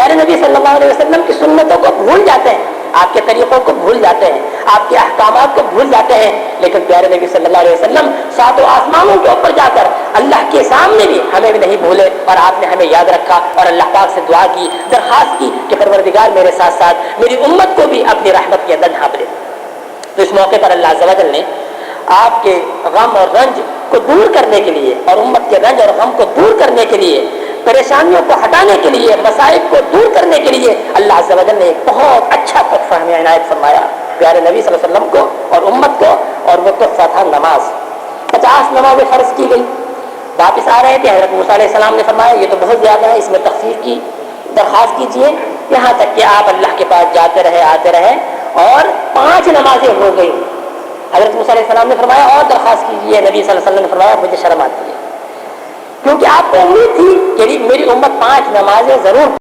प्यारे नबी सल्लल्लाहु अलैहि वसल्लम की सुन्नतों को भूल जाते हैं, आपके तरीकों को भूल जाते हैं, आपके अहकामात को भूल जाते हैं। लेकिन प्यारे नबी सल्लल्लाहु अलैहि वसल्लम सातों आसमानों के ऊपर जाकर अल्लाह के सामने भी हमें भी नहीं भूले और आपने हमें याद रखा और अल्लाह पाक से दुआ की, दरखास्त की कि परवरदिगार मेरे साथ साथ मेरी उम्मत को भी अपनी रहमत के अंदर ढांप ले। तो इस मौके पर अल्लाह अज़्ज़ व जल ने आपके गम और रंज को दूर करने के लिए और उम्मत के रंज और गम को दूर करने के लिए, परेशानियों को हटाने के लिए, मसाइब को दूर करने के लिए अल्लाह अज़्ज़ व जल ने एक बहुत अच्छा तोहफा हमें इनायत फरमाया प्यारे नबी सल्लल्लाहु अलैहि वसल्लम को और उम्मत को, और वो तोहफा था नमाज। 50 नमाजें फ़र्ज की गई। वापस आ रहे थे, हज़रत मूसा अलैहिस्सलाम ने फरमाया ये तो बहुत ज़्यादा है, इसमें तख़फ़ीफ़ की दरख्वास्त कीजिए। यहाँ तक कि आप अल्लाह के पास जाते रहे, आते रहे और 5 नमाजें हो गई। हज़रत मूसा अलैहिस्सलाम ने फरमाया और दरख्वास्त कीजिए। नबी सल्लल्लाहु अलैहि वसल्लम ने फरमाया मुझे शर्म आती है, क्योंकि आपको उम्मीद थी कि मेरी उम्मत 5 नमाजें ज़रूर